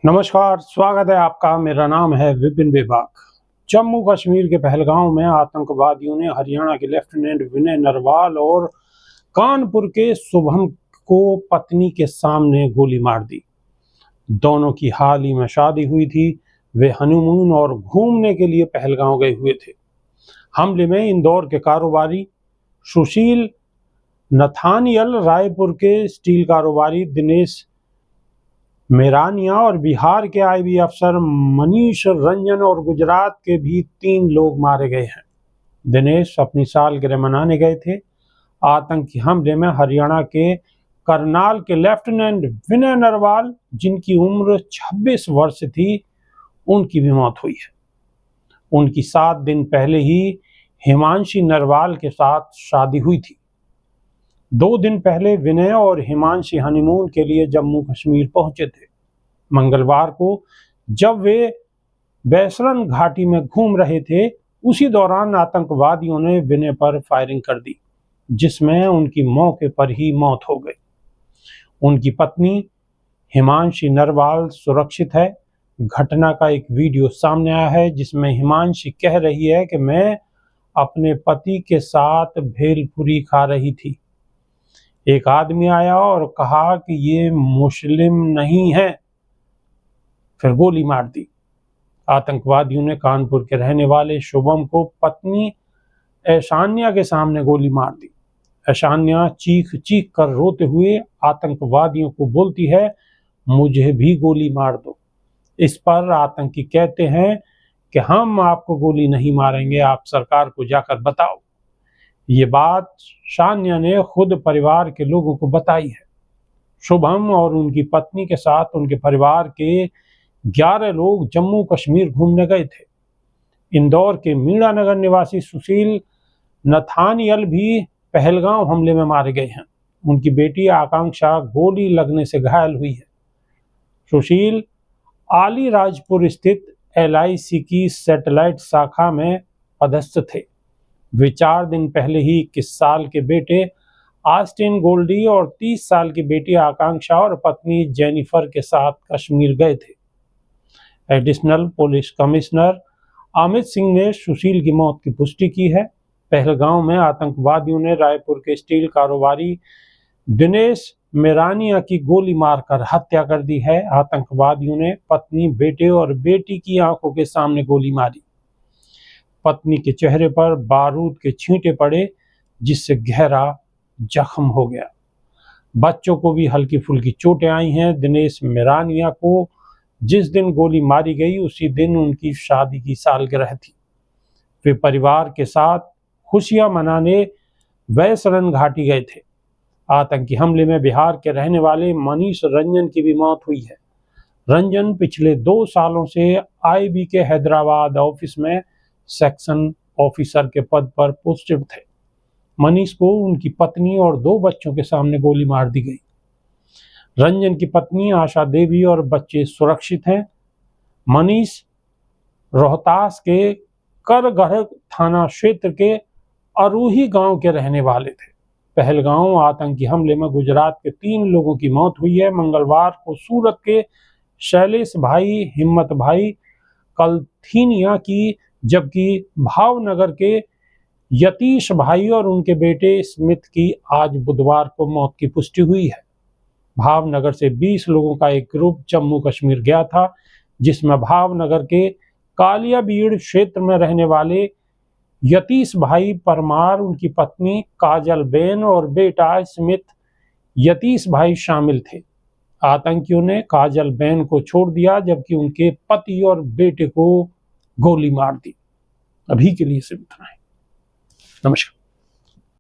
नमस्कार, स्वागत है आपका। मेरा नाम है विपिन बेबाक। जम्मू कश्मीर के पहलगांव में आतंकवादियों ने हरियाणा के लेफ्टिनेंट विनय नरवाल और कानपुर के शुभम को पत्नी के सामने गोली मार दी। दोनों की हाल ही में शादी हुई थी। वे हनीमून और घूमने के लिए पहलगांव गए हुए थे। हमले में इंदौर के कारोबारी सुशील नथानियल, रायपुर के स्टील कारोबारी दिनेश मेरानिया और बिहार के आईबी अफसर मनीष रंजन और गुजरात के भी 3 लोग मारे गए हैं। दिनेश अपनी सालगिरह मनाने गए थे। आतंकी हमले में हरियाणा के करनाल के लेफ्टिनेंट विनय नरवाल, जिनकी उम्र 26 वर्ष थी, उनकी भी मौत हुई है। उनकी 7 दिन पहले ही हिमांशी नरवाल के साथ शादी हुई थी। 2 दिन पहले विनय और हिमांशी हनीमून के लिए जम्मू कश्मीर पहुंचे थे। मंगलवार को जब वे बैसरन घाटी में घूम रहे थे, उसी दौरान आतंकवादियों ने विनय पर फायरिंग कर दी, जिसमें उनकी मौके पर ही मौत हो गई। उनकी पत्नी हिमांशी नरवाल सुरक्षित है। घटना का एक वीडियो सामने आया है, जिसमें हिमांशी कह रही है कि मैं अपने पति के साथ भेलपुरी खा रही थी। एक आदमी आया और कहा कि ये मुस्लिम नहीं है, फिर गोली मार दी। आतंकवादियों ने कानपुर के रहने वाले शुभम को पत्नी ऐशान्या के सामने गोली मार दी। ऐशान्या चीख चीख कर रोते हुए आतंकवादियों को बोलती है, मुझे भी गोली मार दो। इस पर आतंकी कहते हैं कि हम आपको गोली नहीं मारेंगे, आप सरकार को जाकर बताओ। ये बात शान्या ने खुद परिवार के लोगों को बताई है। शुभम और उनकी पत्नी के साथ उनके परिवार के 11 लोग जम्मू कश्मीर घूमने गए थे। इंदौर के मीणानगर निवासी सुशील नथानियल भी पहलगांव हमले में मारे गए हैं। उनकी बेटी आकांक्षा गोली लगने से घायल हुई है। सुशील आलीराजपुर स्थित LIC की सैटेलाइट शाखा में पदस्थ थे। वे 4 दिन पहले ही 21 साल के बेटे आस्टिन गोल्डी और 30 साल की बेटी आकांक्षा और पत्नी जेनिफर के साथ कश्मीर गए थे। Additional police commissioner Amit Singh ने सुशील की मौत की पुष्टि की है। पहलगांव में आतंकवादियों ने रायपुर के स्टील कारोबारी दिनेश मेरानिया की गोली मारकर हत्या कर दी है। आतंकवादियों ने पत्नी, बेटे और बेटी की आंखों के सामने गोली मारी। पत्नी के चेहरे पर बारूद के छींटे पड़े, जिससे गहरा जख्म हो गया। बच्चों को भी हल्की फुल्की चोटें आई हैं। दिनेश मेरानिया को जिस दिन गोली मारी गई, उसी दिन उनकी शादी की सालगिरह थी। वे परिवार के साथ खुशियां मनाने बैसरन घाटी गए थे। आतंकी हमले में बिहार के रहने वाले मनीष रंजन की भी मौत हुई है। रंजन पिछले 2 सालों से IB के हैदराबाद ऑफिस में सेक्शन ऑफिसर के पद पर पोस्टेड थे। मनीष को उनकी पत्नी और 2 बच्चों के सामने गोली मार दी गई। रंजन की पत्नी आशा देवी और बच्चे सुरक्षित हैं। मनीष रोहतास के करगढ़ थाना क्षेत्र के अरूही गांव के रहने वाले थे। पहलगांव आतंकी हमले में गुजरात के 3 लोगों की मौत हुई है। मंगलवार को सूरत के शैलेश भाई, हिम्मत भाई कलथीनिया की, जबकि भावनगर के यतीश भाई और उनके बेटे स्मिथ की आज बुधवार को मौत की पुष्टि हुई है। भावनगर से 20 लोगों का एक ग्रुप जम्मू कश्मीर गया था, जिसमें भावनगर के कालियाबीड़ क्षेत्र में रहने वाले यतीश भाई परमार, उनकी पत्नी काजल बेन और बेटा स्मिथ यतीश भाई शामिल थे। आतंकियों ने काजल बेन को छोड़ दिया, जबकि उनके पति और बेटे को गोली मार दी। अभी के लिए सिर्फ इतना है। नमस्कार।